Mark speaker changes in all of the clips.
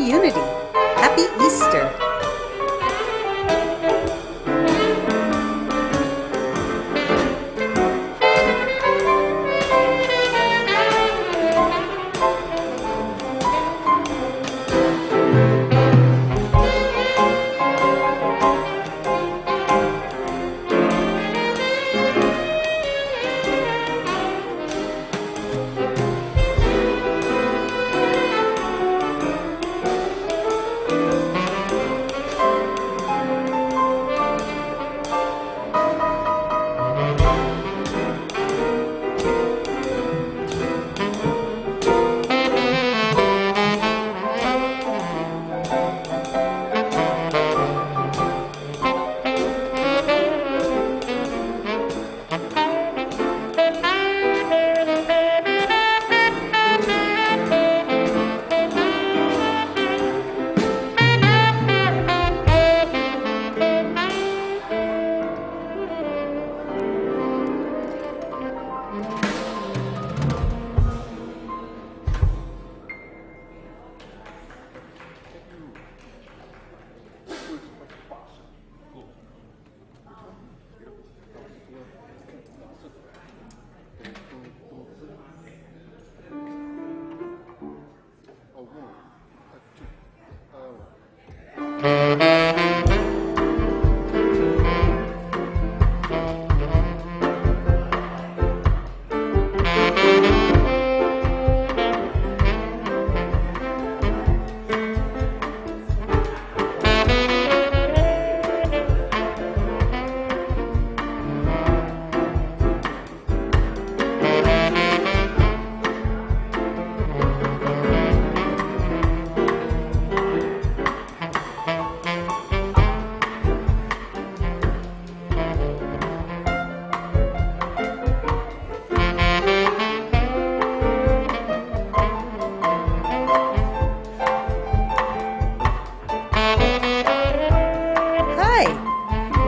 Speaker 1: Unity. Happy Easter.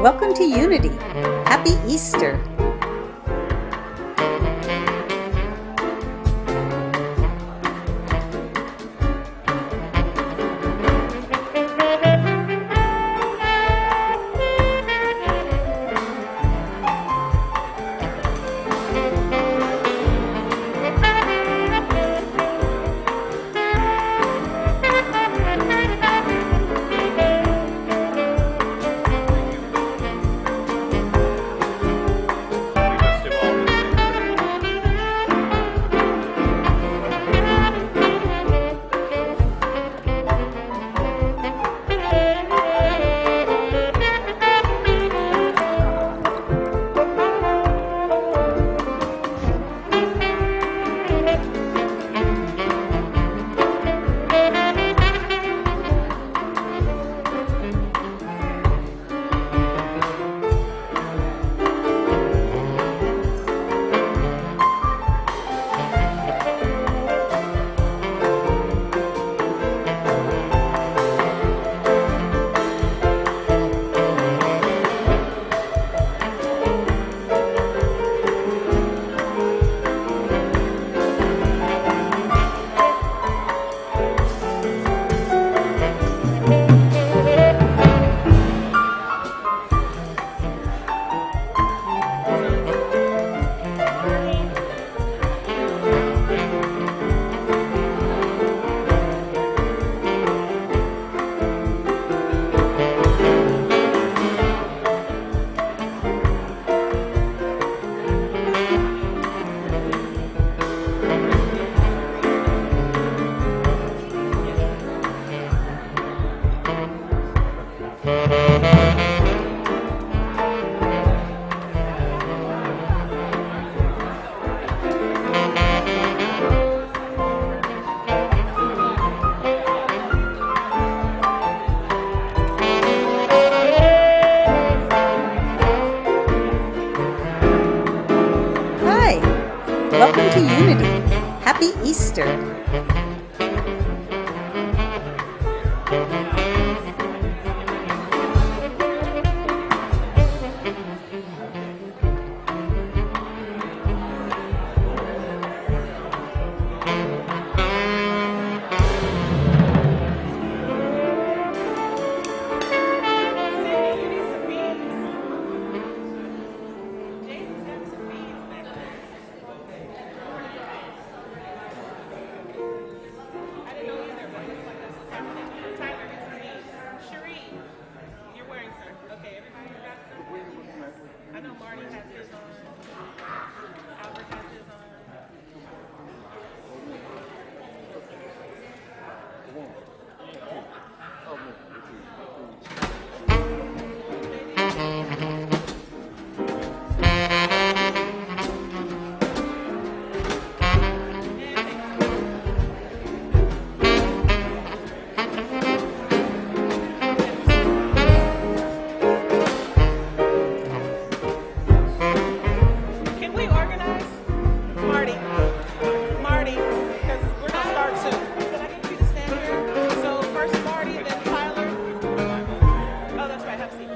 Speaker 1: Welcome to Unity. Happy Easter. Welcome to Unity. Happy Easter.
Speaker 2: know Marty has his on. Albert has his on. Can we organize? Marty, because we're gonna start soon. Can I get you to stand here? So first Marty, then Tyler. Oh, that's right. Have a seat.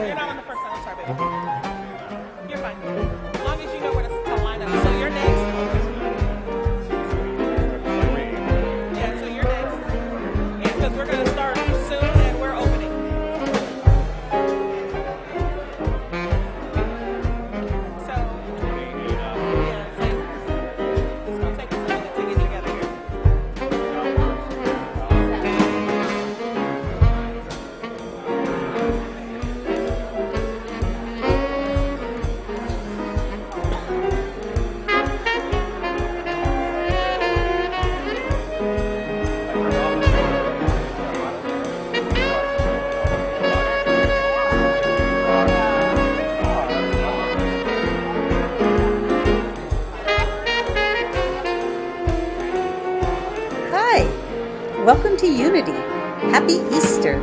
Speaker 2: You're not on the first line. I'm sorry, baby. You're fine. As long as you know where to line up. So you're next. Yeah. So you're next. Yeah, because we're gonna start soon and we're opening. So yeah, same. It's gonna take us a minute to get together here.
Speaker 1: Hi, welcome to Unity. Happy Easter.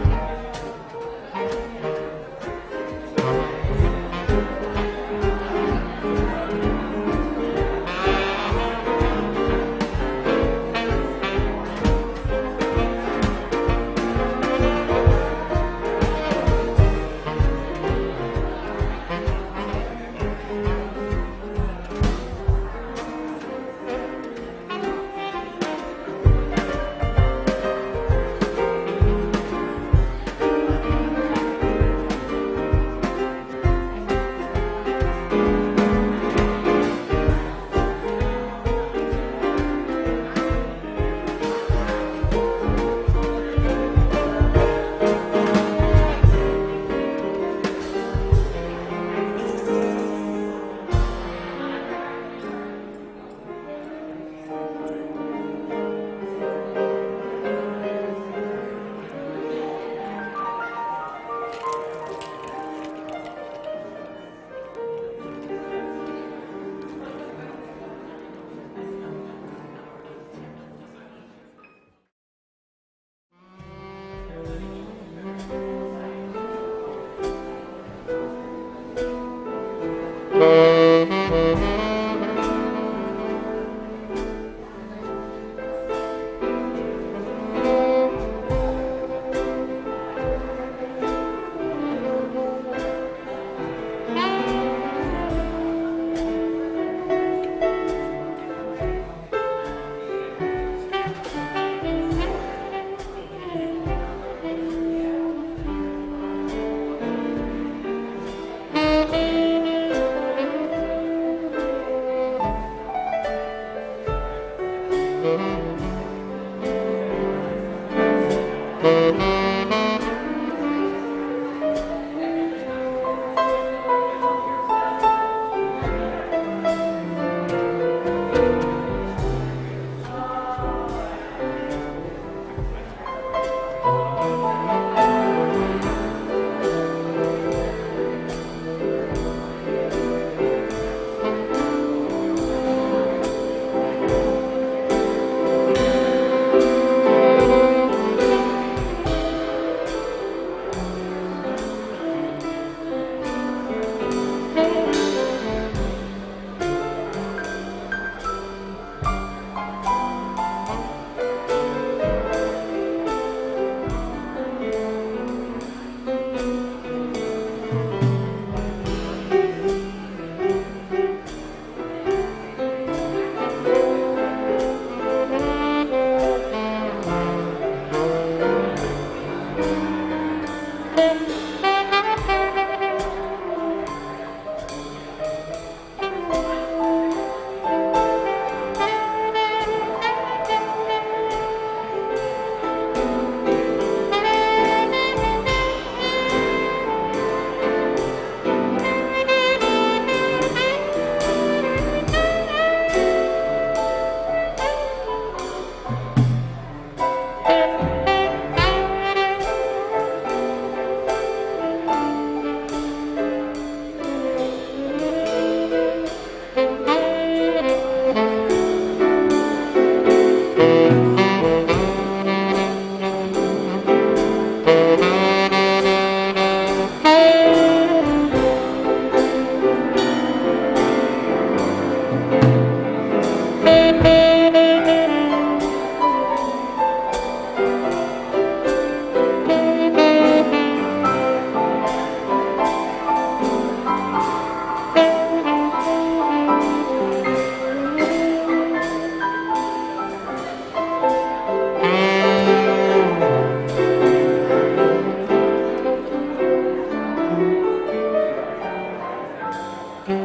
Speaker 1: Hi,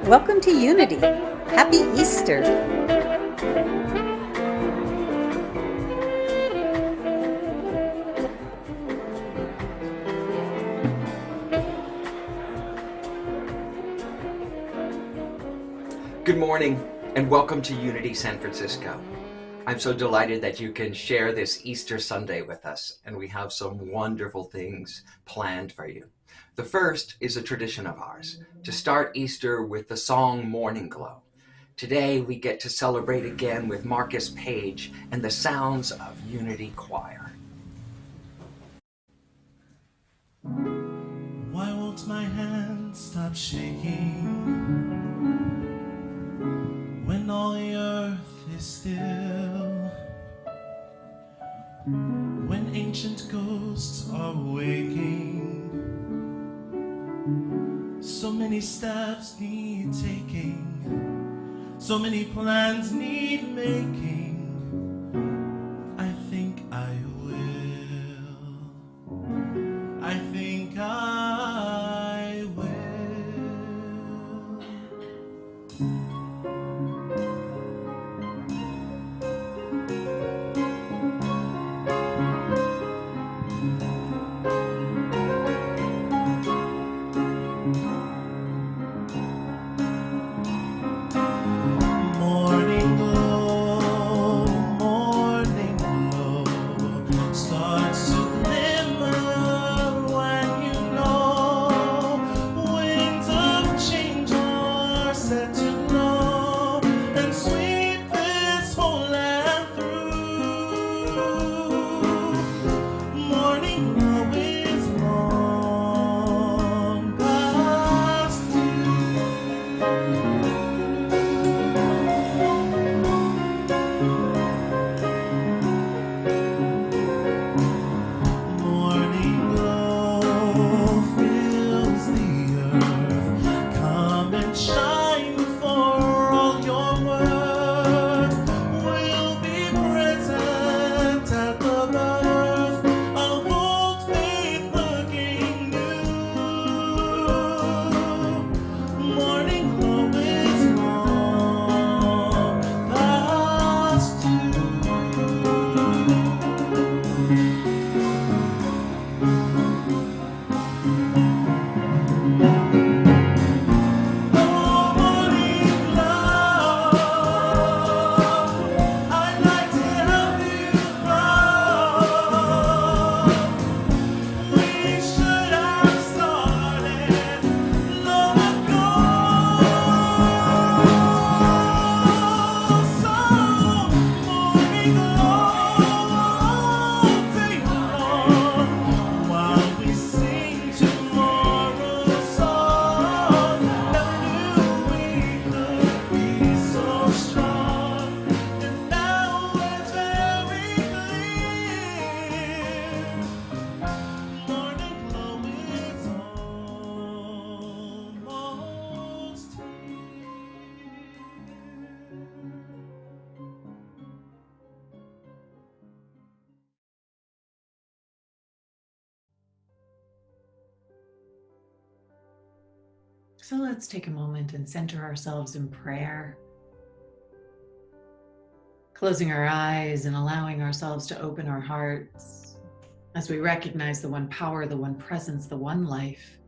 Speaker 1: welcome to Unity. Happy Easter.
Speaker 3: Good morning and welcome to Unity San Francisco. I'm so delighted that you can share this Easter Sunday with us, and we have some wonderful things planned for you. The first is a tradition of ours, to start Easter with the song Morning Glow. Today we get to celebrate again with Marcus Page and the sounds of Unity Choir.
Speaker 4: Why won't my hands stop shaking when all the earth is still? When ancient ghosts are waking, so many steps need taking, so many plans need making. I think I will. I think I will. Morning glow,
Speaker 5: So let's take a moment and center ourselves in prayer, closing our eyes and allowing ourselves to open our hearts as we recognize the one power, the one presence, the one life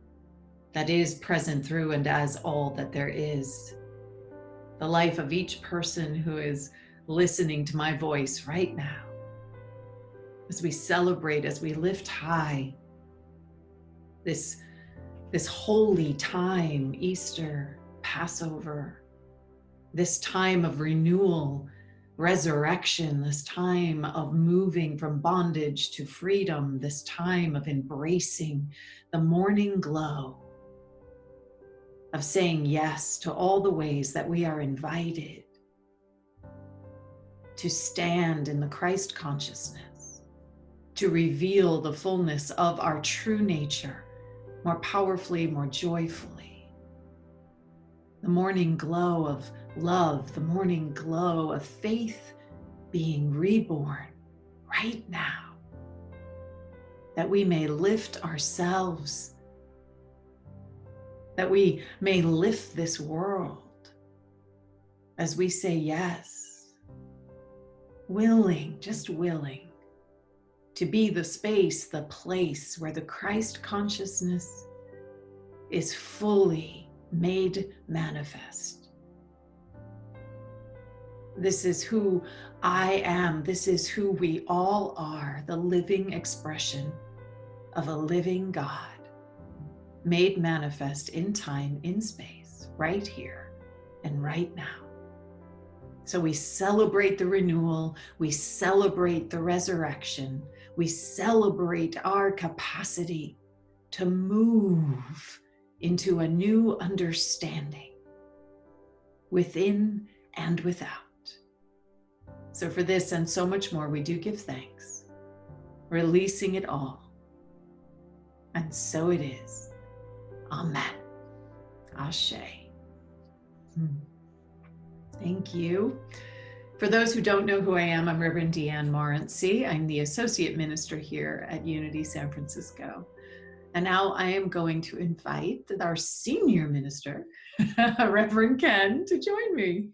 Speaker 5: that is present through and as all that there is. The life of each person who is listening to my voice right now. As we celebrate, as we lift high this holy time, Easter, Passover, this time of renewal, resurrection, this time of moving from bondage to freedom, this time of embracing the morning glow, of saying yes to all the ways that we are invited to stand in the Christ consciousness, to reveal the fullness of our true nature more powerfully, more joyfully. The morning glow of love, the morning glow of faith being reborn right now, that we may lift ourselves, that we may lift this world as we say yes, willing, just willing to be the space, the place where the Christ consciousness is fully made manifest. This is who I am. This is who we all are, the living expression of a living God, made manifest in time, in space, right here and right now. So we celebrate the renewal, we celebrate the resurrection, we celebrate our capacity to move into a new understanding within and without. So for this and so much more, we do give thanks, releasing it all. And so it is. Amen. Ashe. Thank you. For those who don't know who I am, I'm Reverend Deanne Morency. I'm the Associate Minister here at Unity San Francisco. And now I am going to invite our Senior Minister, Reverend Ken, to join me.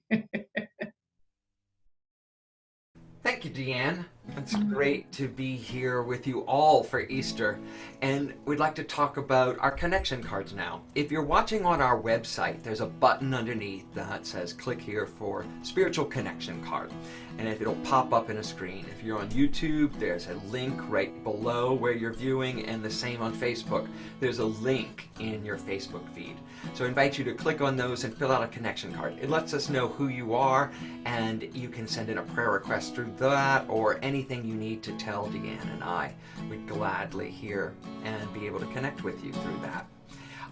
Speaker 3: Thank you, Deanne. It's great to be here with you all for Easter. And we'd like to talk about our connection cards now. If you're watching on our website, there's a button underneath that says click here for spiritual connection card. And if it'll pop up in a screen. If you're on YouTube, there's a link right below where you're viewing, and the same on Facebook. There's a link in your Facebook feed. So I invite you to click on those and fill out a connection card. It lets us know who you are, and you can send in a prayer request through that or anything you need to tell Deanne and I. We'd gladly hear and be able to connect with you through that.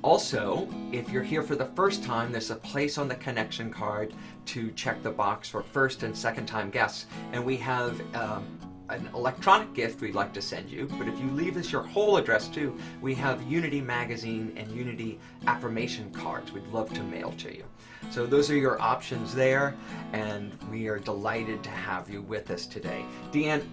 Speaker 3: Also, if you're here for the first time, there's a place on the connection card to check the box for first and second time guests. And we have an electronic gift we'd like to send you, but if you leave us your whole address too, we have Unity Magazine and Unity affirmation cards we'd love to mail to you. So those are your options there, and we are delighted to have you with us today. Deanne,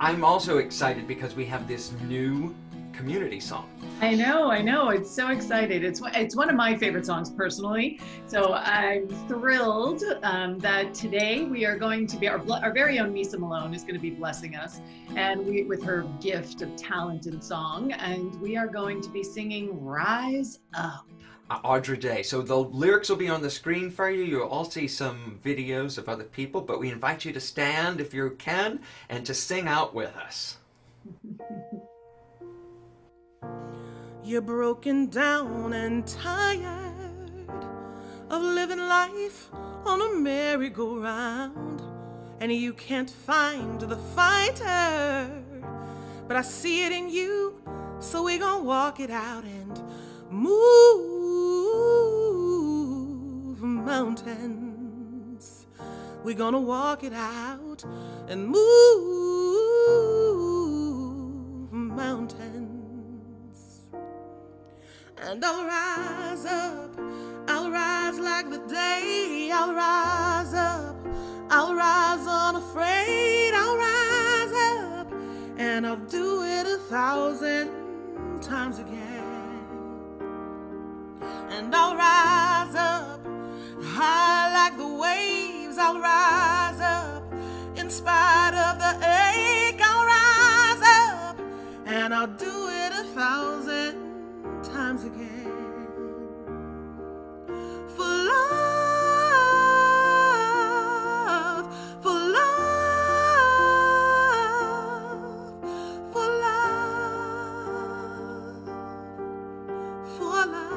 Speaker 3: I'm also excited because we have this new community song.
Speaker 5: I know. It's so excited. It's one of my favorite songs personally. So I'm thrilled that today we are going to be, our very own Misa Malone is going to be blessing us, and with her gift of talent and song, and we are going to be singing Rise Up.
Speaker 3: Audra Day. So the lyrics will be on the screen for you. You'll all see some videos of other people, but we invite you to stand if you can and to sing out with us.
Speaker 2: You're broken down and tired of living life on a merry-go-round, and you can't find the fighter, but I see it in you, so we gonna walk it out and move mountains. We're gonna walk it out and move mountains. And I'll rise up, I'll rise like the day, I'll rise up, I'll rise unafraid, I'll rise up, and I'll do it 1,000 times again. and I'll rise up. High like the waves, I'll rise up. In spite of the ache, I'll rise up, and I'll do it 1,000 times again. For love, for love, for love, for love.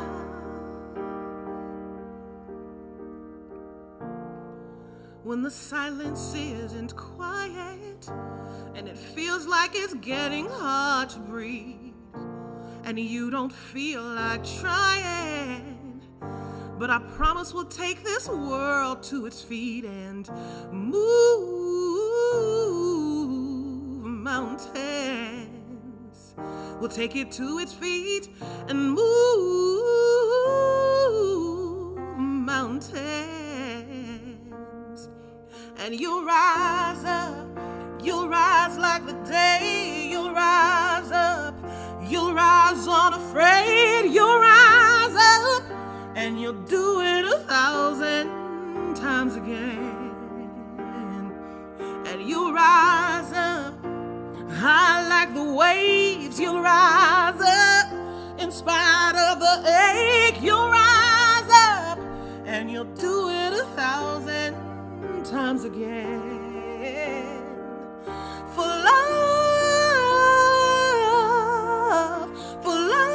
Speaker 2: When the silence isn't quiet and it feels like it's getting hard to breathe, and you don't feel like trying, but I promise we'll take this world to its feet and move mountains. We'll take it to its feet and move mountains. And you'll rise up, you'll rise like the day, you'll rise up, you'll rise unafraid, you'll rise up, and you'll do it 1,000 times again. And you'll rise up, high like the waves, you'll rise up, in spite of the ache, you'll rise up, and you'll do it 1,000 times again. For love, for love,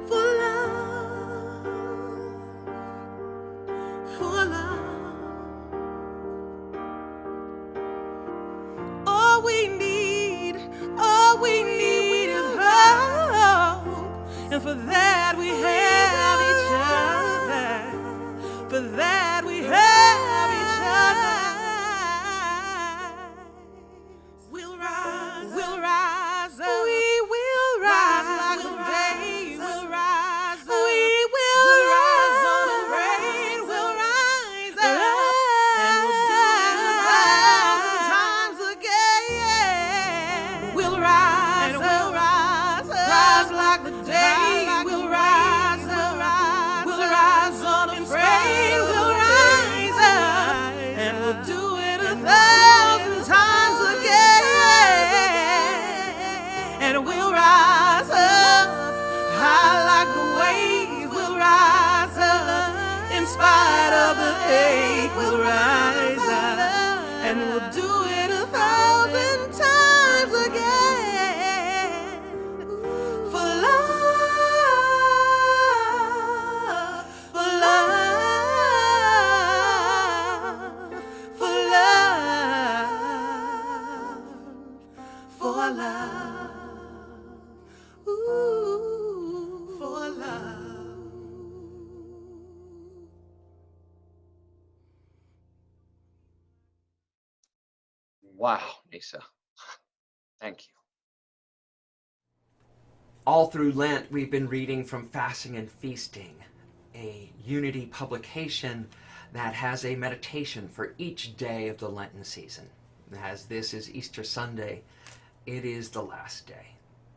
Speaker 2: for love, for love. All we need is hope, and for that we have each other. For that we have each other. We'll rise up. We will rise like the day. We'll rise up. We will rise on the rain. We'll rise up. And we'll do it 1,000 times again. We'll rise up. We'll rise up. Rise like the day. We'll rise up. We'll rise on the rain. We'll rise up. And we'll do it 1,000 times again. And we'll rise up, high like the waves. We'll rise up, in spite of the ache. We'll rise up, and we'll do it 1,000 times again. For love, for love, for love, for love, ooh, for love.
Speaker 3: Wow, Nisa. Thank you. All through Lent, we've been reading from Fasting and Feasting, a Unity publication that has a meditation for each day of the Lenten season. As this is Easter Sunday, it is the last day,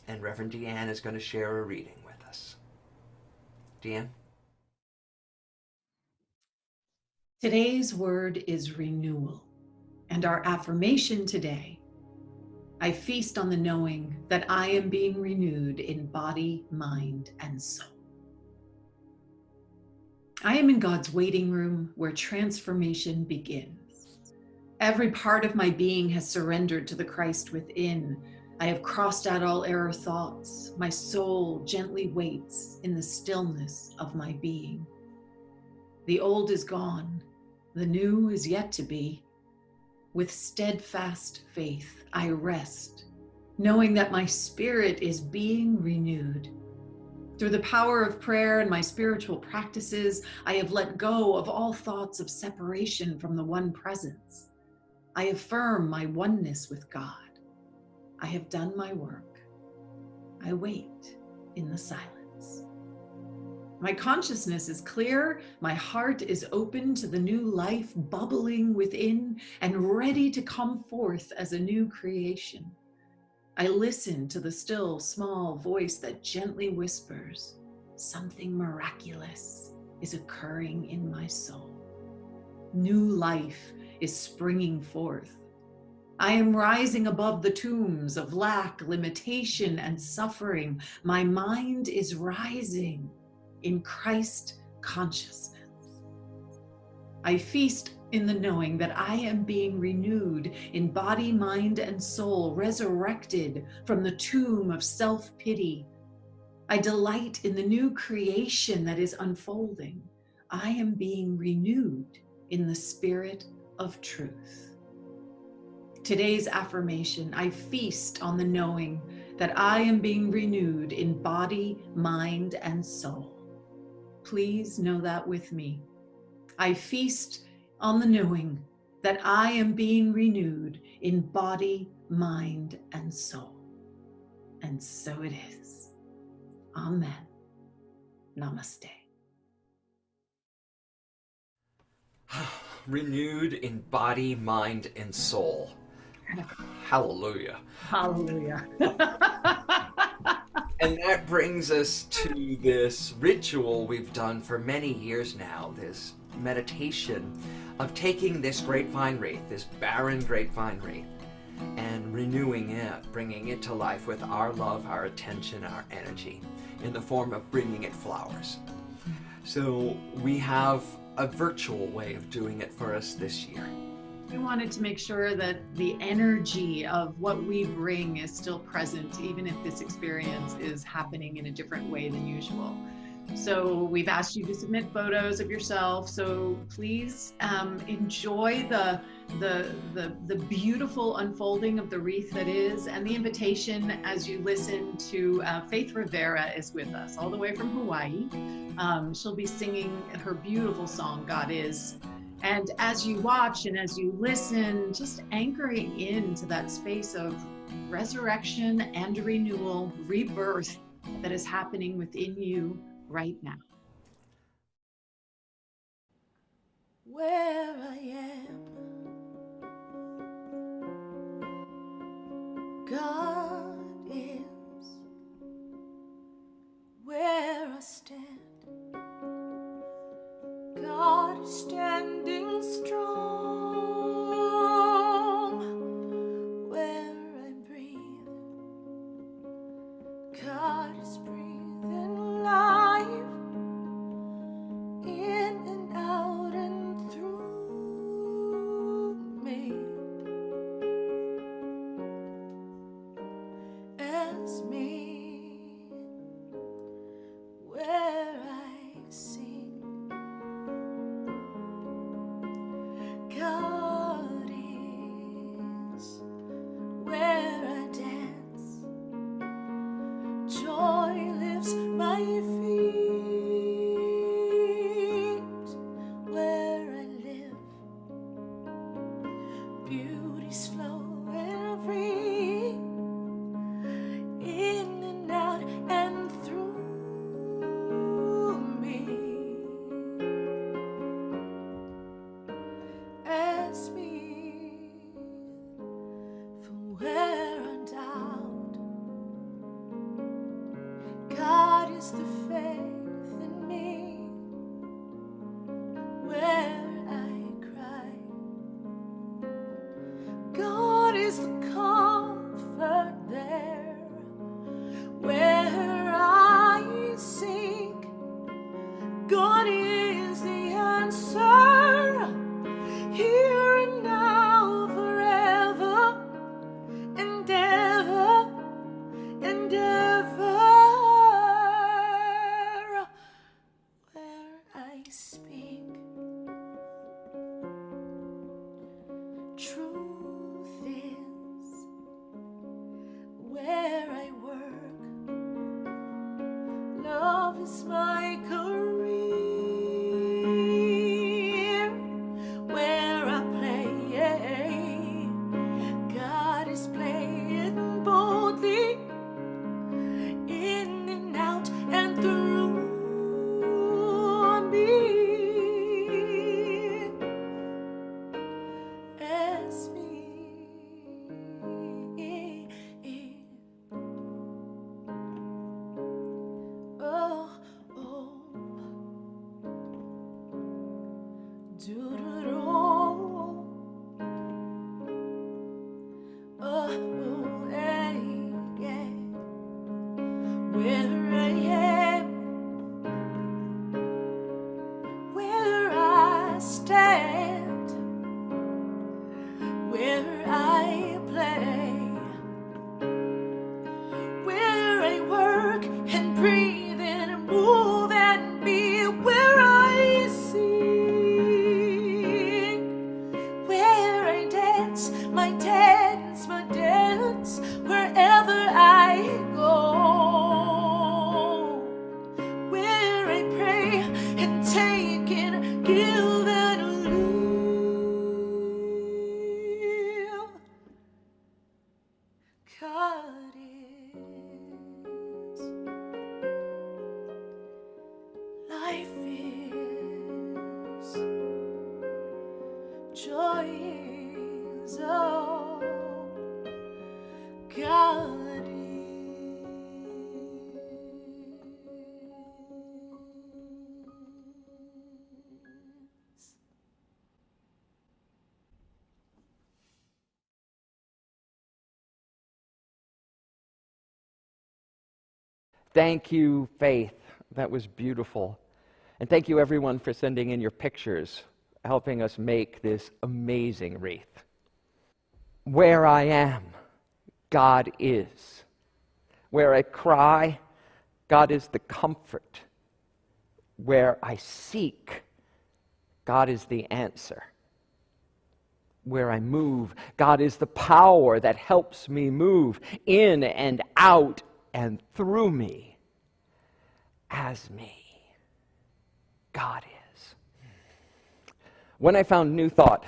Speaker 3: and Reverend Deanne is going to share a reading with us. Deanne?
Speaker 5: Today's word is renewal, and our affirmation today: I feast on the knowing that I am being renewed in body, mind, and soul. I am in God's waiting room where transformation begins. Every part of my being has surrendered to the Christ within. I have crossed out all error thoughts. My soul gently waits in the stillness of my being. The old is gone. The new is yet to be. With steadfast faith, I rest, knowing that my spirit is being renewed. Through the power of prayer and my spiritual practices, I have let go of all thoughts of separation from the one presence. I affirm my oneness with God. I have done my work. I wait in the silence. My consciousness is clear. My heart is open to the new life bubbling within and ready to come forth as a new creation. I listen to the still, small voice that gently whispers, something miraculous is occurring in my soul. New life is springing forth. I am rising above the tombs of lack, limitation, and suffering. My mind is rising in Christ consciousness. I feast in the knowing that I am being renewed in body, mind, and soul, resurrected from the tomb of self-pity. I delight in the new creation that is unfolding. I am being renewed in the spirit of truth. Today's affirmation, I feast on the knowing that I am being renewed in body, mind, and soul. Please know that with me. I feast on the knowing that I am being renewed in body, mind, and soul. And so it is. Amen. Namaste.
Speaker 3: Renewed in body, mind, and soul. Hallelujah.
Speaker 5: Hallelujah.
Speaker 3: And that brings us to this ritual we've done for many years now, this meditation of taking this grapevine wreath, this barren grapevine wreath, and renewing it, bringing it to life with our love, our attention, our energy, in the form of bringing it flowers. So we have a virtual way of doing it for us this year.
Speaker 5: We wanted to make sure that the energy of what we bring is still present, even if this experience is happening in a different way than usual. So we've asked you to submit photos of yourself. So please enjoy the beautiful unfolding of the wreath that is, and the invitation as you listen to Faith Rivera is with us all the way from Hawaii. She'll be singing her beautiful song, God Is. And as you watch and as you listen, just anchoring into that space of resurrection and renewal, rebirth that is happening within you right now.
Speaker 6: Where I am, God is. Where I stand, God is standing strong. Where I breathe, God is breathing life in and out and through me. As me, where I sing, God is. Where I dance, joy lifts my feet. Where I live, beauty's flowing free, in and out and through me. As me, from where I doubt, God is the faith in me. Where I cry, God is the comfort there. Where I sink, God is the answer. Here and now, forever and ever and ever. Where I speak, truth is. Where I work, love is my career. Where I play, God is playing boldly, in and out and through me. As me,
Speaker 7: Thank you, Faith. That was beautiful. And thank you, everyone, for sending in your pictures, helping us make this amazing wreath. Where I am, God is. Where I cry, God is the comfort. Where I seek, God is the answer. Where I move, God is the power that helps me move in and out and through me. As me, God is. When I found New Thought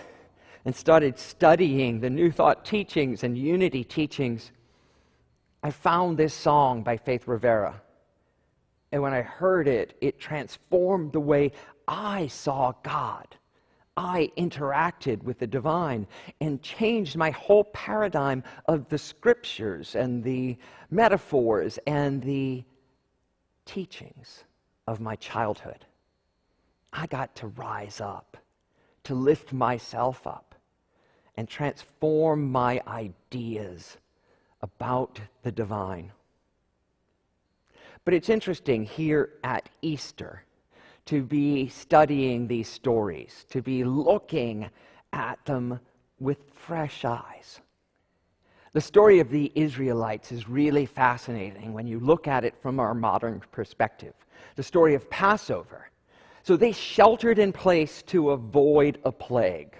Speaker 7: and started studying the New Thought teachings and unity teachings, I found this song by Faith Rivera. And when I heard it, it transformed the way I saw God. I interacted with the divine and changed my whole paradigm of the scriptures and the metaphors and the teachings of my childhood. I got to rise up, to lift myself up, and transform my ideas about the divine. But it's interesting here at Easter to be studying these stories, to be looking at them with fresh eyes. The story of the Israelites is really fascinating when you look at it from our modern perspective. The story of Passover. So they sheltered in place to avoid a plague.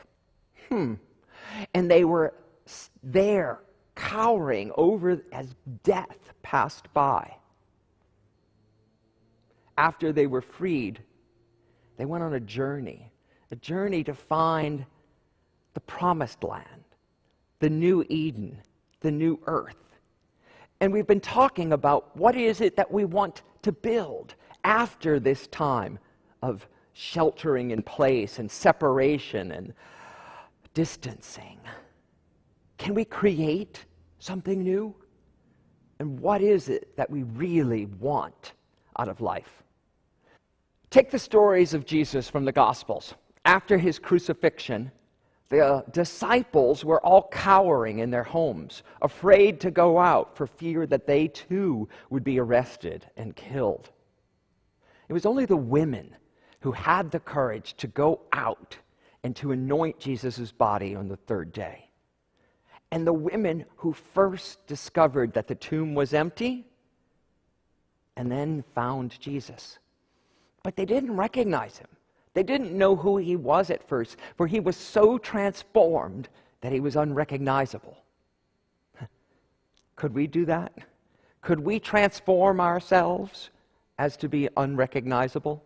Speaker 7: And they were there cowering over as death passed by. After they were freed, they went on a journey to find the promised land, the new Eden, the new earth. And we've been talking about what is it that we want to build after this time of sheltering in place and separation and distancing. Can we create something new? And what is it that we really want out of life? Take the stories of Jesus from the Gospels. After his crucifixion, the disciples were all cowering in their homes, afraid to go out for fear that they too would be arrested and killed. It was only the women who had the courage to go out and to anoint Jesus' body on the third day. And the women who first discovered that the tomb was empty and then found Jesus. But they didn't recognize him. They didn't know who he was at first, for he was so transformed that he was unrecognizable. Could we do that? Could we transform ourselves as to be unrecognizable?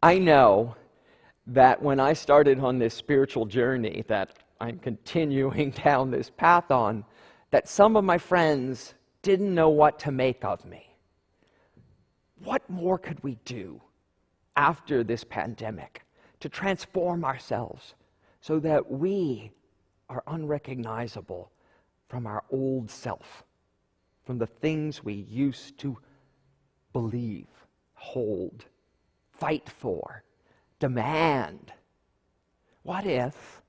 Speaker 7: I know that when I started on this spiritual journey that I'm continuing down this path on, that some of my friends didn't know what to make of me. What more could we do after this pandemic to transform ourselves so that we are unrecognizable from our old self, from the things we used to believe, hold, fight for, demand? What if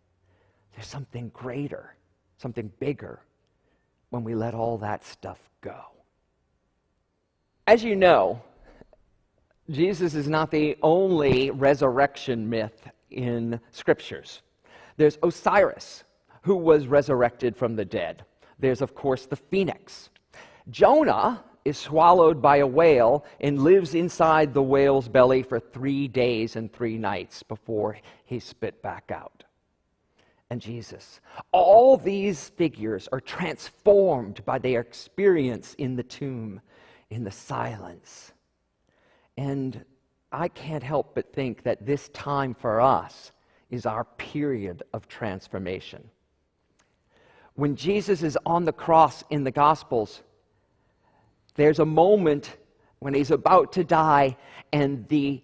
Speaker 7: there's something greater, something bigger, when we let all that stuff go? As you know, Jesus is not the only resurrection myth in scriptures. There's Osiris, who was resurrected from the dead. There's, of course, the phoenix. Jonah is swallowed by a whale and lives inside the whale's belly for 3 days and 3 nights before he's spit back out. And Jesus. All these figures are transformed by their experience in the tomb, in the silence. And I can't help but think that this time for us is our period of transformation. When Jesus is on the cross in the Gospels, there's a moment when he's about to die, and the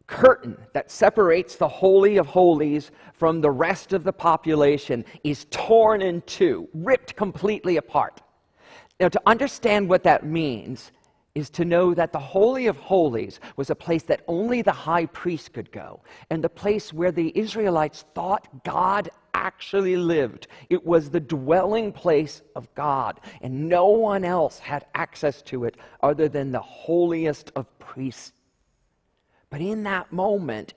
Speaker 7: curtain that separates the Holy of Holies from the rest of the population is torn in two, ripped completely apart. Now, to understand what that means is to know that the Holy of Holies was a place that only the high priest could go, and the place where the Israelites thought God actually lived. It was the dwelling place of God, and no one else had access to it other than the holiest of priests. But in that moment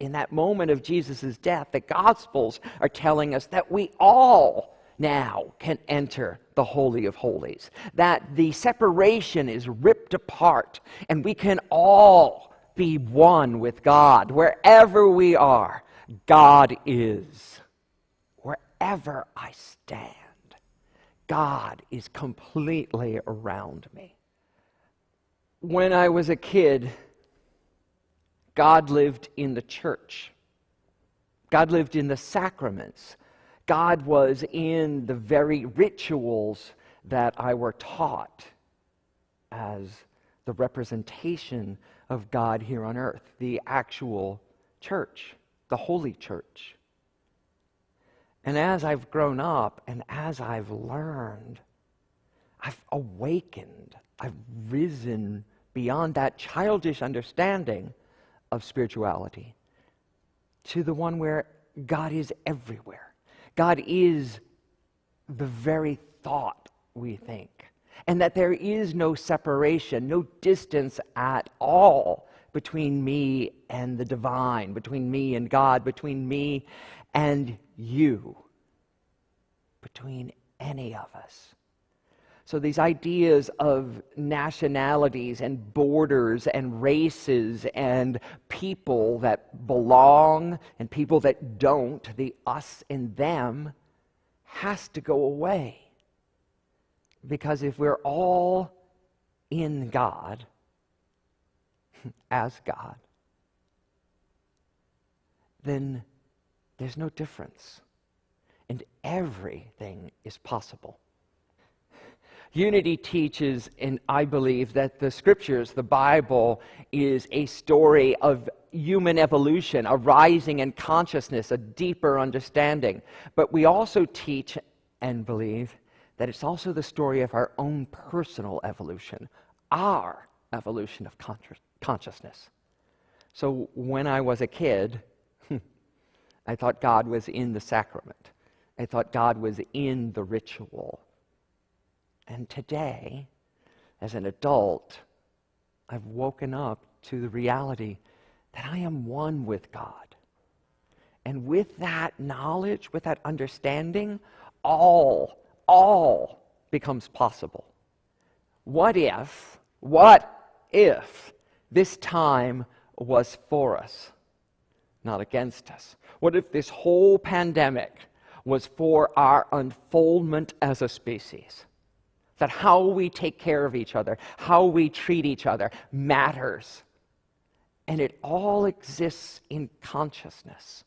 Speaker 7: of Jesus' death, the Gospels are telling us that we all now can enter the Holy of Holies, that the separation is ripped apart, and we can all be one with God. Wherever we are, God is. Wherever I stand, God is completely around me. When I was a kid, God lived in the church. God lived in the sacraments. God was in the very rituals that I were taught as the representation of God here on earth, the actual church, the holy church. And as I've grown up and as I've learned, I've awakened, I've risen beyond that childish understanding of spirituality to the one where God is everywhere. God is the very thought we think, and that there is no separation, no distance at all between me and the divine, between me and God, between me and you, between any of us. So these ideas of nationalities and borders and races and people that belong and people that don't, the us and them, has to go away. Because if we're all in God, as God, then there's no difference. And everything is possible. Unity teaches, and I believe, that the scriptures, the Bible, is a story of human evolution, a rising in consciousness, a deeper understanding. But we also teach and believe that it's also the story of our own personal evolution, our evolution of consciousness. So when I was a kid, I thought God was in the sacrament. I thought God was in the ritual. And today, as an adult, I've woken up to the reality that I am one with God. And with that knowledge, with that understanding, all becomes possible. What if this time was for us, not against us? What if this whole pandemic was for our unfoldment as a species? That how we take care of each other, how we treat each other matters. And it all exists in consciousness.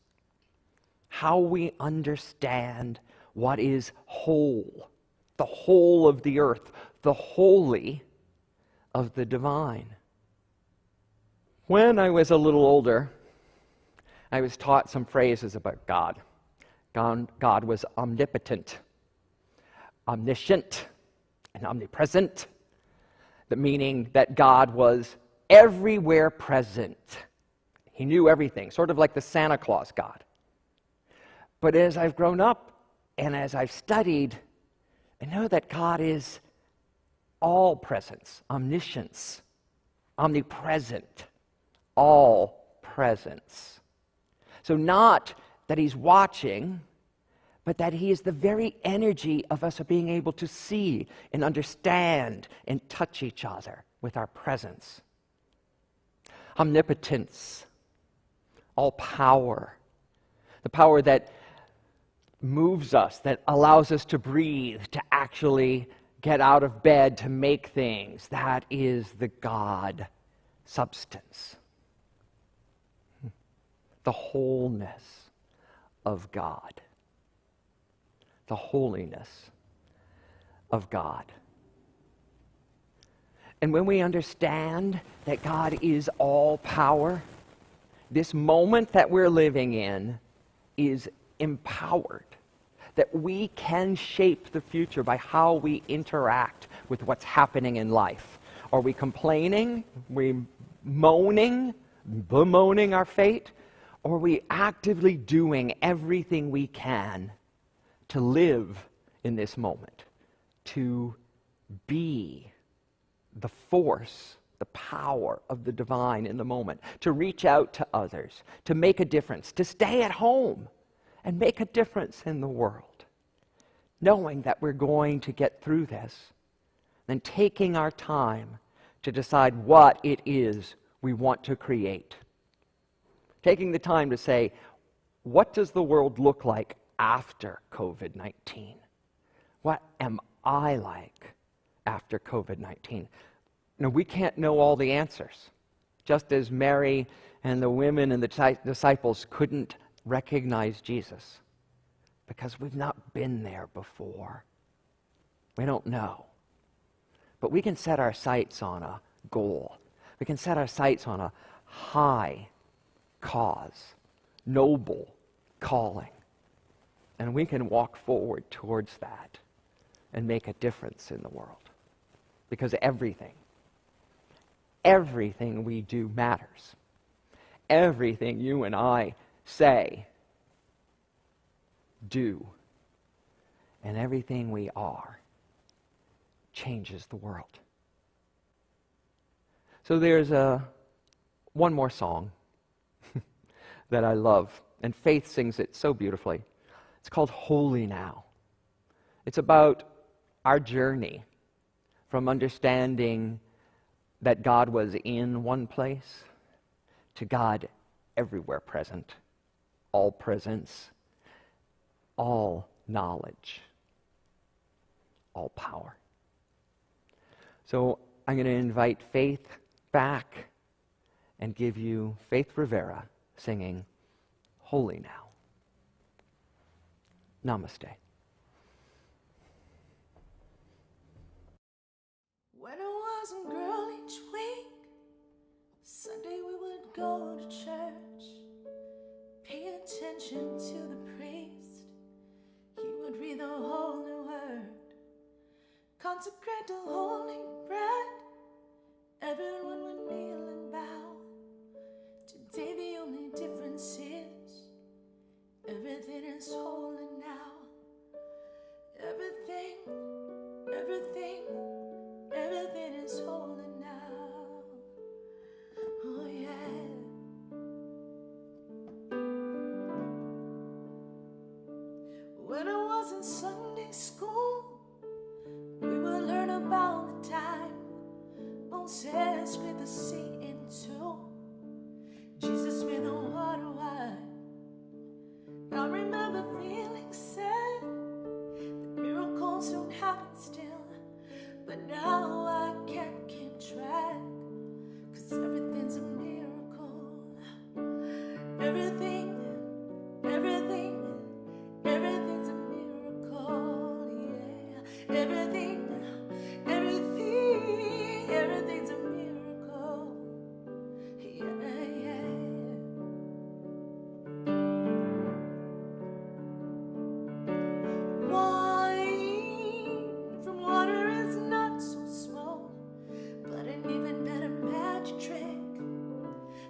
Speaker 7: How we understand what is whole, the whole of the earth, the holy of the divine. When I was a little older, I was taught some phrases about God. God was omnipotent, omniscient, and omnipresent, the meaning that God was everywhere present. He knew everything, sort of like the Santa Claus God. But as I've grown up and as I've studied, I know that God is all presence, omniscience, omnipresent, all presence. So not that he's watching, but that he is the very energy of us being able to see and understand and touch each other with our presence. Omnipotence, all power, the power that moves us, that allows us to breathe, to actually get out of bed, to make things. That is the God substance. The wholeness of God. The holiness of God. And when we understand that God is all power, this moment that we're living in is empowered. That we can shape the future by how we interact with what's happening in life. Are we complaining? We moaning, bemoaning our fate? Or are we actively doing everything we can to live in this moment, to be the force, the power of the divine in the moment, to reach out to others, to make a difference, to stay at home and make a difference in the world, knowing that we're going to get through this, then taking our time to decide what it is we want to create. Taking the time to say, what does the world look like after COVID-19? What am I like after COVID-19? Now, we can't know all the answers. Just as Mary and the women and the disciples couldn't recognize Jesus because we've not been there before. We don't know. But we can set our sights on a goal. We can set our sights on a high cause, noble calling. And we can walk forward towards that and make a difference in the world. Because everything we do matters. Everything you and I say, do, and everything we are changes the world. So there's one more song that I love, and Faith sings it so beautifully. It's called Holy Now. It's about our journey from understanding that God was in one place to God everywhere present, all presence, all knowledge, all power. So I'm going to invite Faith back and give you Faith Rivera singing Holy Now. Namaste.
Speaker 6: When I was a girl each week, Sunday we would go to church, pay attention to the priest. He would read the holy word, consecrate the holy bread. Everyone would kneel and bow. Today the only difference is everything is holy now. Everything is holy now. Oh yeah. When I was in Sunday school, we would learn about the time Moses split the sea in two, Jesus made the water wine. I remember feeling sad, the miracle soon happened still, but now I can't keep track, 'cause everything's a miracle. Everything's a miracle, yeah. Everything's a miracle, yeah. Wine from water is not so small, but an even better magic trick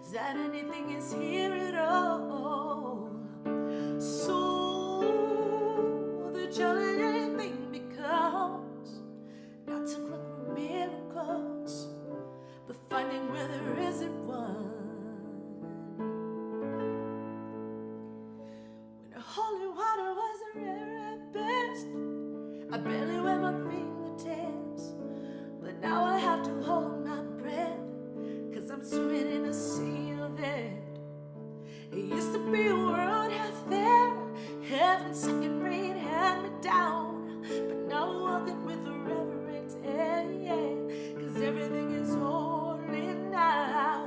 Speaker 6: is that anything is here at all. So the challenging thing becomes not to look for miracles, but finding where there isn't one. When the holy water was rare at best, I barely wear my fingertips, but now I have to hold my breath, 'cause I'm swimming in a sea of it. It used to be a world half there, heaven's second rain had me down, but now I walk it with reverence, yeah. 'Cause everything is holy now.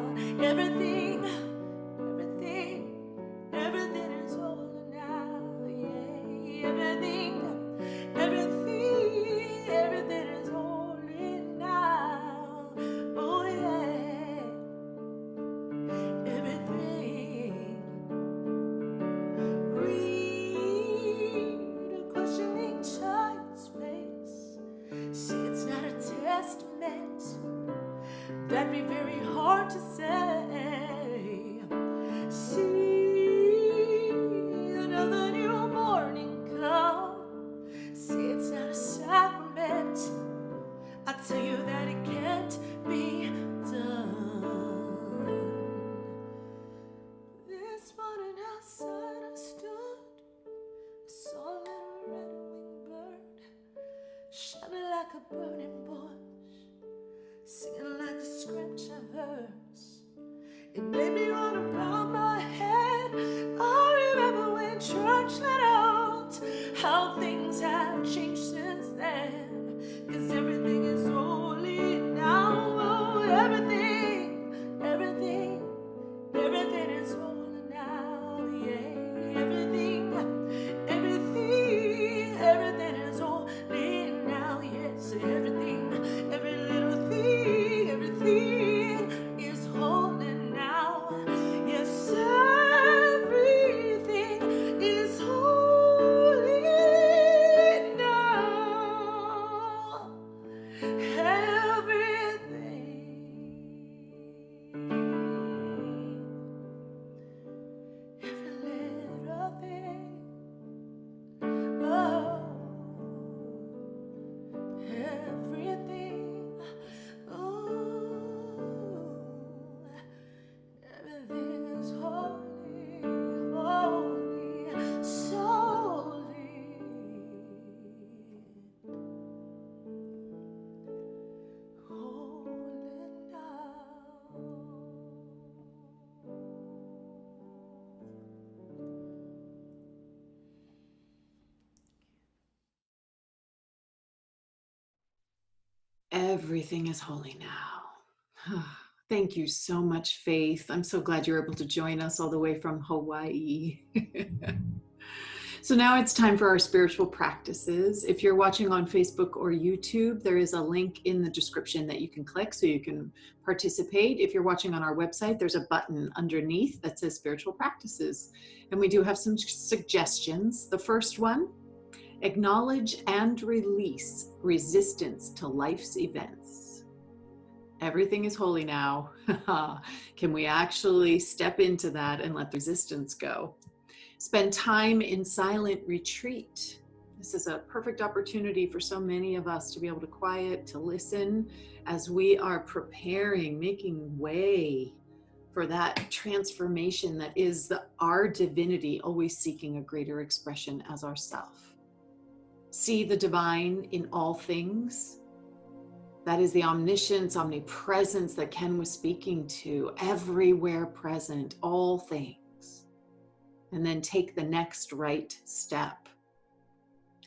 Speaker 5: Everything is holy now. Thank you so much, Faith. I'm so glad you're able to join us all the way from Hawaii. So now it's time for our spiritual practices. If you're watching on Facebook or YouTube, there is a link in the description that you can click so you can participate. If you're watching on our website, there's a button underneath that says spiritual practices. And we do have some suggestions. The first one, acknowledge and release resistance to life's events. Everything is holy now. Can we actually step into that and let the resistance go? Spend time in silent retreat. This is a perfect opportunity for so many of us to be able to quiet, to listen as we are preparing, making way for that transformation that is our divinity, always seeking a greater expression as ourself. See the divine in all things. That is the omniscience, omnipresence that Ken was speaking to, everywhere present, all things. And then take the next right step.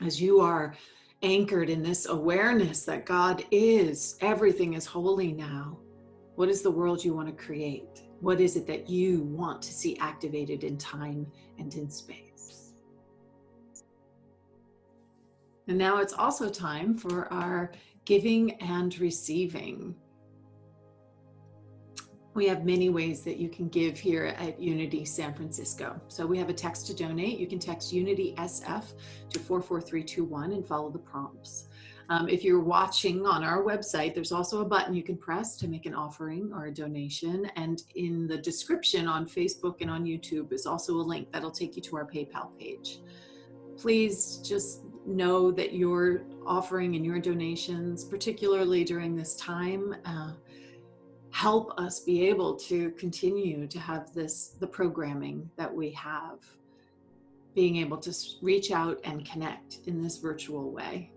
Speaker 5: As you are anchored in this awareness that God is, everything is holy now. What is the world you want to create? What is it that you want to see activated in time and in space? And now it's also time for our giving and receiving. We have many ways that you can give here at Unity San Francisco. So we have a text to donate. You can text Unity SF to 44321 and follow the prompts. If you're watching on our website, there's also a button you can press to make an offering or a donation. And in the description on Facebook and on YouTube is also a link that'll take you to our PayPal page. Please just know that your offering and your donations, particularly during this time, help us be able to continue to have the programming that we have, being able to reach out and connect in this virtual way.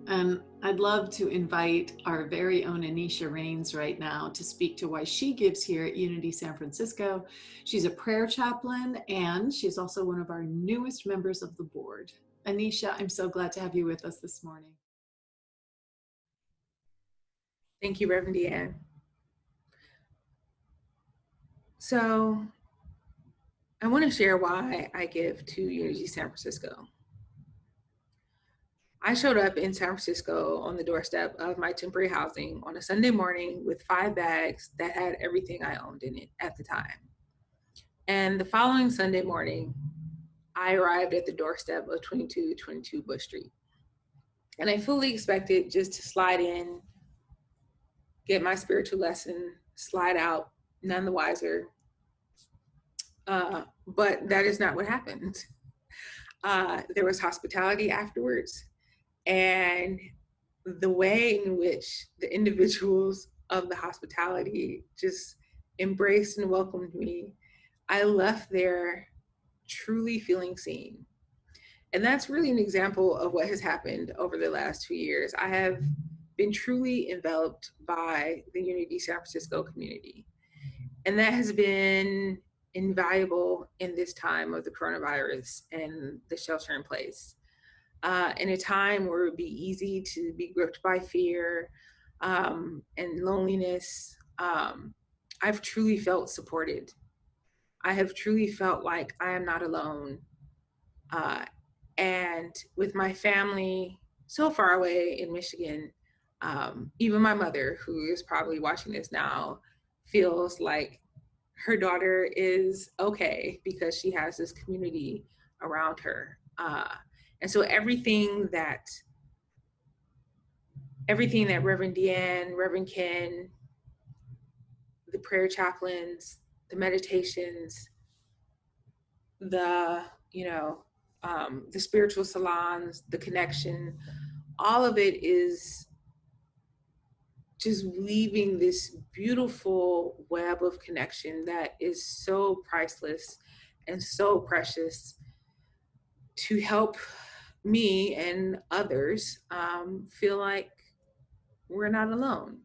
Speaker 5: And I'd love to invite our very own Anisha Rains right now to speak to why she gives here at Unity San Francisco. She's a prayer chaplain, and she's also one of our newest members of the board. Anisha, I'm so glad to have you with us this morning.
Speaker 8: Thank you, Reverend Deanne. So I want to share why I give to Unity San Francisco. I showed up in San Francisco on the doorstep of my temporary housing on a Sunday morning with 5 bags that had everything I owned in it at the time. And the following Sunday morning, I arrived at the doorstep of 2222 Bush Street. And I fully expected just to slide in, get my spiritual lesson, slide out, none the wiser. But that is not what happened. There was hospitality afterwards. And the way in which the individuals of the hospitality just embraced and welcomed me, I left there truly feeling seen. And that's really an example of what has happened over the last 2 years. I have been truly enveloped by the Unity San Francisco community. And that has been invaluable in this time of the coronavirus and the shelter in place. In a time where it would be easy to be gripped by fear and loneliness, I've truly felt supported. I have truly felt like I am not alone. And with my family so far away in Michigan, even my mother, who is probably watching this now, feels like her daughter is okay because she has this community around her. And so everything that Reverend Deanne, Reverend Ken, the prayer chaplains, the meditations, the spiritual salons, the connection, all of it is just weaving this beautiful web of connection that is so priceless and so precious to help me and others feel like we're not alone,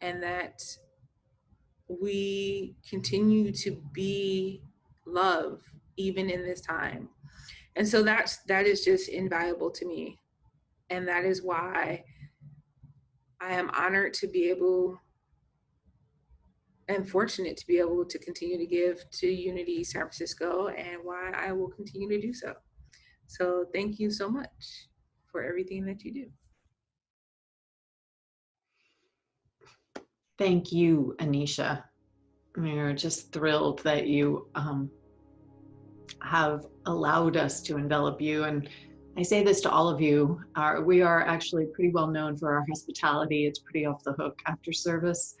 Speaker 8: and that we continue to be love even in this time. And so that is just invaluable to me. And that is why I am honored to be able and fortunate to be able to continue to give to Unity San Francisco, and why I will continue to do so. So thank you so much for everything that you do.
Speaker 5: Thank you, Anisha. We're just thrilled that you have allowed us to envelop you. And I say this to all of you. We are actually pretty well known for our hospitality. It's pretty off the hook after service.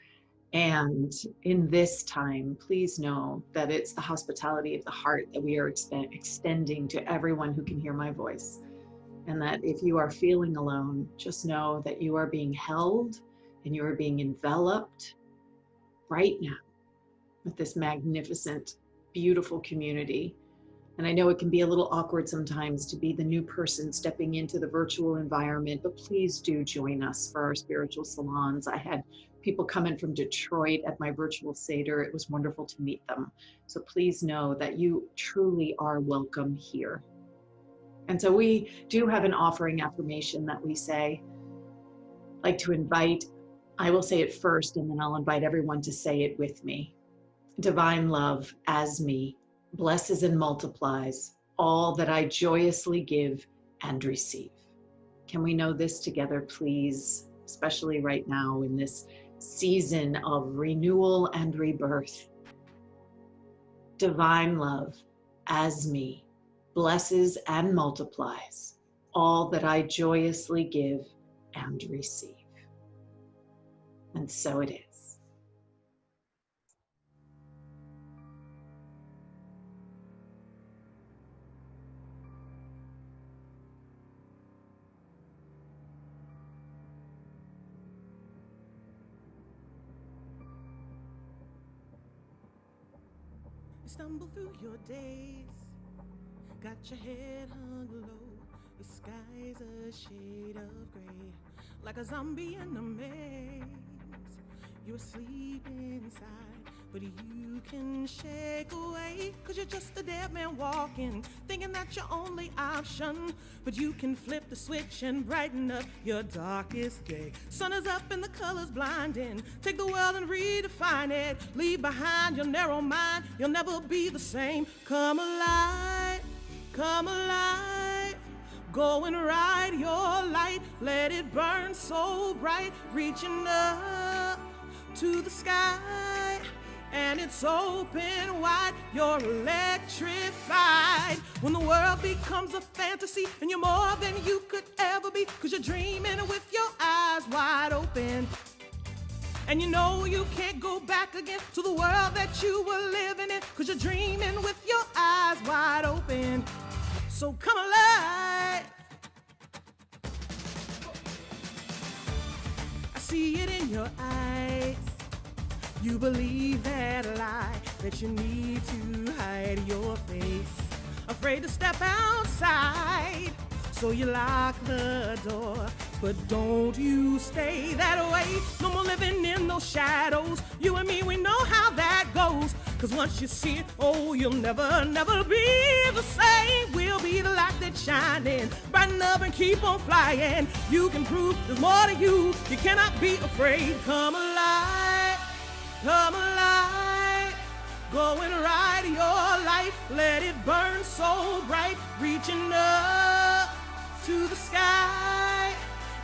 Speaker 5: And in this time, please know that it's the hospitality of the heart that we are extending to everyone who can hear my voice. And that if you are feeling alone, just know that you are being held and you are being enveloped right now with this magnificent, beautiful community. And I know it can be a little awkward sometimes to be the new person stepping into the virtual environment, but please do join us for our spiritual salons. I had people come in from Detroit at my virtual Seder. It was wonderful to meet them. So please know that you truly are welcome here. And so we do have an offering affirmation that we say, like to invite, I will say it first, and then I'll invite everyone to say it with me. Divine love as me blesses and multiplies all that I joyously give and receive. Can we know this together, please? Especially right now in this season of renewal and rebirth. Divine love as me blesses and multiplies all that I joyously give and receive. And so it is.
Speaker 2: You stumble through your days, got your head hung low, your sky's a shade of gray, like a zombie in a maze. You're asleep inside, but you can shake away, 'cause you're just a dead man walking, thinking that's your only option. But you can flip the switch and brighten up your darkest day. Sun is up and the colors blinding. Take the world and redefine it. Leave behind your narrow mind, you'll never be the same. Come alive, come alive. Go and ride your light, let it burn so bright, reaching up to the sky, and it's open wide, you're electrified. When the world becomes a fantasy and you're more than you could ever be, 'cause you're dreaming with your eyes wide open. And you know you can't go back again to the world that you were living in, 'cause you're dreaming with your eyes wide open. So come alive. I see it in your eyes. You believe that lie, that you need to hide your face. Afraid to step outside, so you lock the door. But don't you stay that way. No more living in those shadows. You and me, we know how that goes. 'Cause once you see it, oh, you'll never, never be the same. We'll be the light that's shining, brighten up and keep on flying. You can prove there's more to you. You cannot be afraid. Come alive, come alive. Go and ride your light. Let it burn so bright, reaching up to the sky.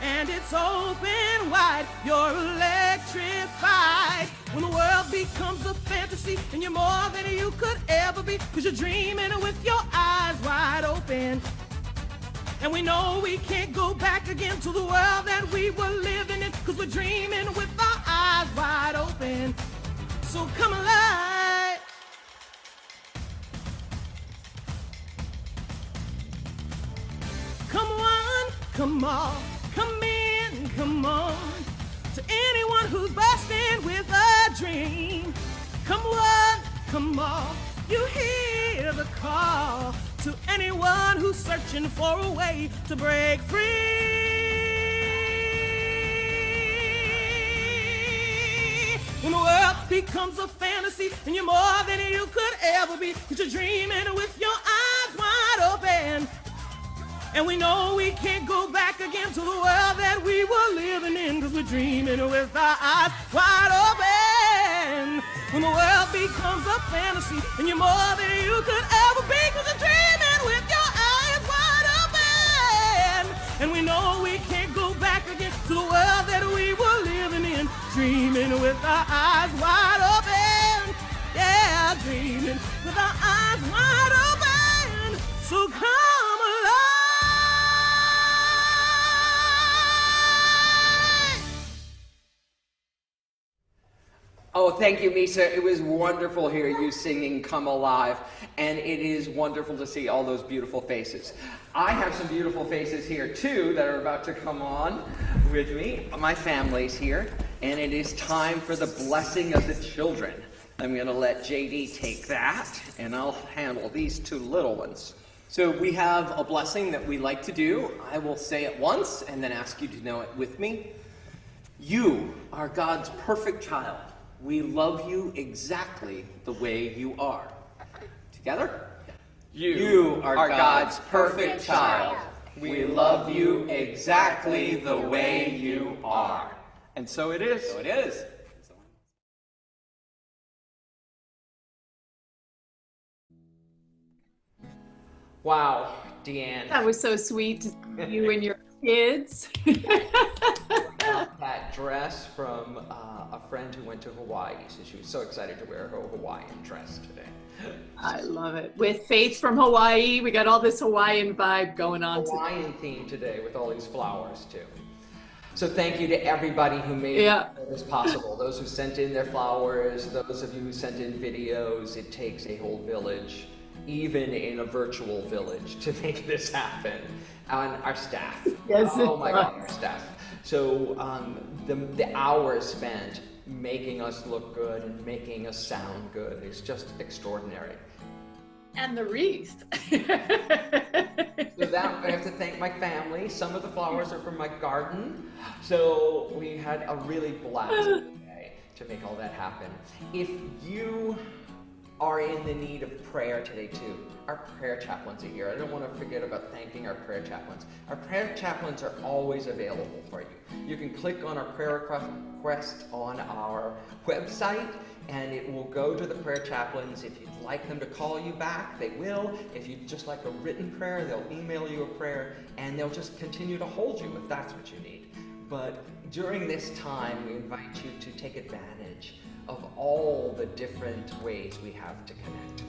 Speaker 2: And it's open wide, you're electrified. When the world becomes a fantasy and you're more than you could ever be, 'cause you're dreaming with your eyes wide open. And we know we can't go back again to the world that we were living in, 'cause we're dreaming with our eyes wide open. So come alive. Come on, come on. Come in, come on, to anyone who's bursting with a dream. Come on, you hear the call to anyone who's searching for a way to break free. When the world becomes a fantasy and you're more than you could ever be, 'cause you're dreaming with your eyes wide open. And we know we can't go back again to the world that we were living in, because we're dreaming with our eyes wide open. When the world becomes a fantasy and you're more than you could ever be, because you're dreaming with your eyes wide open. And we know we can't go back again to the world that we were living in, dreaming with our eyes wide open. Yeah, dreaming with our eyes wide open. So come alive.
Speaker 3: Oh, thank you, Misa. It was wonderful hearing you singing Come Alive, and it is wonderful to see all those beautiful faces. I have some beautiful faces here, too, that are about to come on with me. My family's here, and it is time for the blessing of the children. I'm going to let JD take that, and I'll handle these two little ones.
Speaker 9: So we have a blessing that we like to do. I will say it once and then ask you to know it with me. You are God's perfect child. We love you exactly the way you are. Together? You are God's perfect child. We love you exactly the way you are.
Speaker 3: And so it is.
Speaker 9: So it is.
Speaker 3: Wow, Deanne.
Speaker 5: That was so sweet to see you and your kids.
Speaker 3: That dress from a friend who went to Hawaii, so she was so excited to wear her Hawaiian dress today.
Speaker 5: I love it. With Faith from Hawaii, we got all this Hawaiian vibe going on
Speaker 3: Hawaiian theme today with all these flowers too. So thank you to everybody who made this possible. Those who sent in their flowers, those of you who sent in videos. It takes a whole village, even in a virtual village, to make this happen. And our staff.
Speaker 5: Yes,
Speaker 3: oh my God, our staff. So the hours spent making us look good and making us sound good is just extraordinary.
Speaker 5: And the wreath.
Speaker 3: So that I have to thank my family. Some of the flowers are from my garden. So we had a really blast today to make all that happen. If you are in the need of prayer today too, our prayer chaplains are here. I don't want to forget about thanking our prayer chaplains. Our prayer chaplains are always available for you. You can click on our prayer request on our website and it will go to the prayer chaplains. If you'd like them to call you back, they will. If you'd just like a written prayer, they'll email you a prayer and they'll just continue to hold you if that's what you need. But during this time, we invite you to take advantage of all the different ways we have to connect.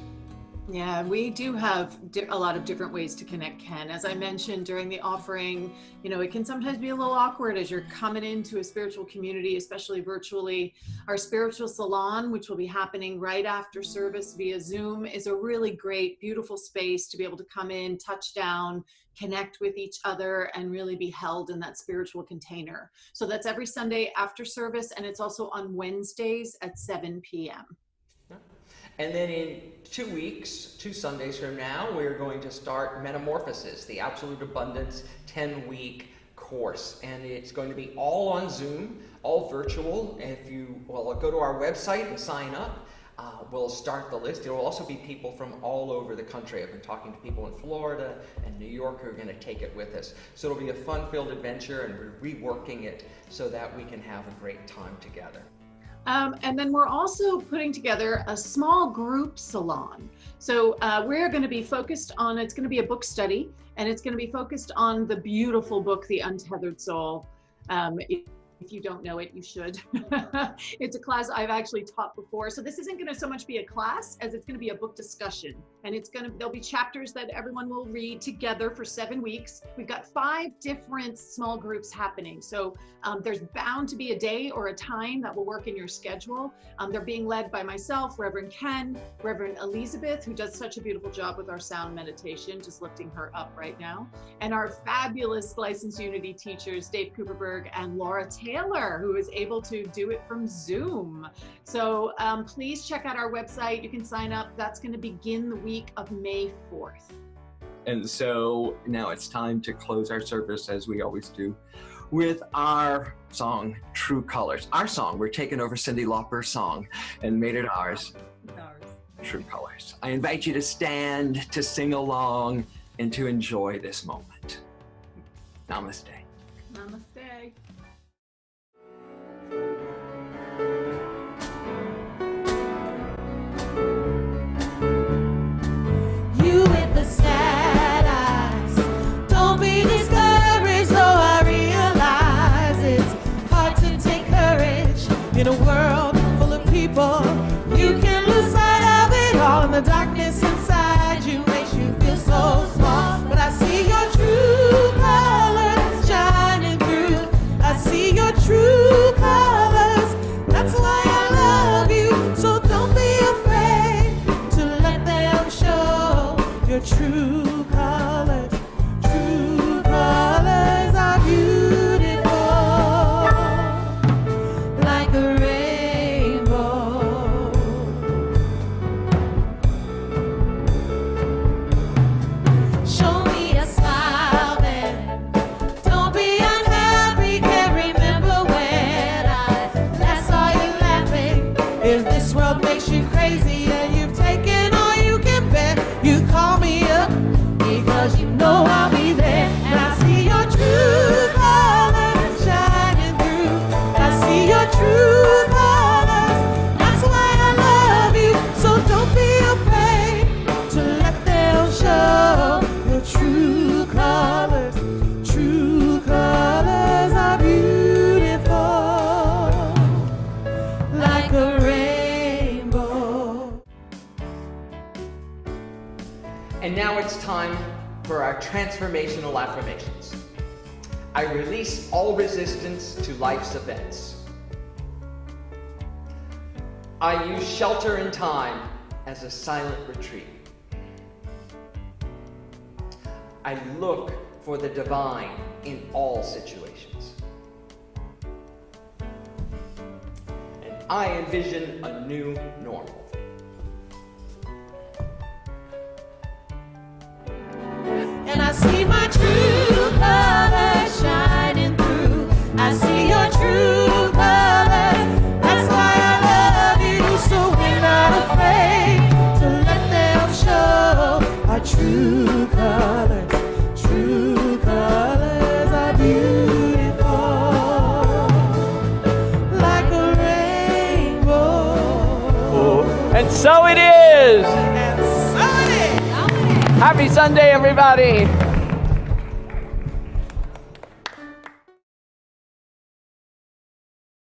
Speaker 5: Yeah, we do have a lot of different ways to connect, Ken. As I mentioned during the offering, you know, it can sometimes be a little awkward as you're coming into a spiritual community, especially virtually. Our spiritual salon, which will be happening right after service via Zoom, is a really great, beautiful space to be able to come in, touch down, connect with each other, and really be held in that spiritual container. So that's every Sunday after service, and it's also on Wednesdays at 7 p.m.
Speaker 3: And then in 2 weeks, 2 Sundays from now, we're going to start Metamorphosis, the Absolute Abundance 10-week course. And it's going to be all on Zoom, all virtual. If you go to our website and sign up, we'll start the list. There will also be people from all over the country. I've been talking to people in Florida and New York who are going to take it with us. So it'll be a fun-filled adventure, and we're reworking it so that we can have a great time together.
Speaker 5: And then we're also putting together a small group salon. So we're going to be focused on, it's going to be a book study, and it's going to be focused on the beautiful book, The Untethered Soul. If you don't know it, you should. It's a class I've actually taught before. So this isn't going to so much be a class as it's going to be a book discussion. And there'll be chapters that everyone will read together for 7 weeks. We've got 5 different small groups happening. So there's bound to be a day or a time that will work in your schedule. They're being led by myself, Reverend Ken, Reverend Elizabeth, who does such a beautiful job with our sound meditation, just lifting her up right now. And our fabulous licensed Unity teachers, Dave Cooperberg and Laura Taylor, who is able to do it from Zoom. So please check out our website. You can sign up. That's going to begin the week of May 4th.
Speaker 3: And so now it's time to close our service, as we always do, with our song, True Colors. Our song, we're taking over Cyndi Lauper's song and made it ours. True Colors. I invite you to stand, to sing along, and to enjoy this moment. Namaste.
Speaker 8: Namaste.
Speaker 6: You with the sad eyes, don't be discouraged, though I realize it's hard to take courage in a world full of people. You can lose sight of it all, and the darkness inside you makes you feel so small. But I see your true colors shining through. I see your true colors. That's why I love you. So don't be afraid to let them show your true colors. True colors are beautiful, like a rainbow. Show me a smile then. Don't be unhappy. Can't remember when I last saw you laughing. If this world makes you crazy and you've taken all you can bear, you call me up because you know I'll be there. And I see your true colors shining through. I see your true colors. That's why I love you. So don't be afraid to let them show your true colors. True colors are beautiful, like a rainbow.
Speaker 9: And now it's time for our transformational affirmations. I release all resistance to life's events. I use shelter in time as a silent retreat. I look for the divine in all situations. And I envision a new normal.
Speaker 6: And I see my true colors shining through. I see your true colors. That's why I love you. So we're not afraid to let them show our true colors. True colors are beautiful, like a rainbow.
Speaker 7: And so it is.
Speaker 6: And so it is.
Speaker 7: Happy Sunday, everybody.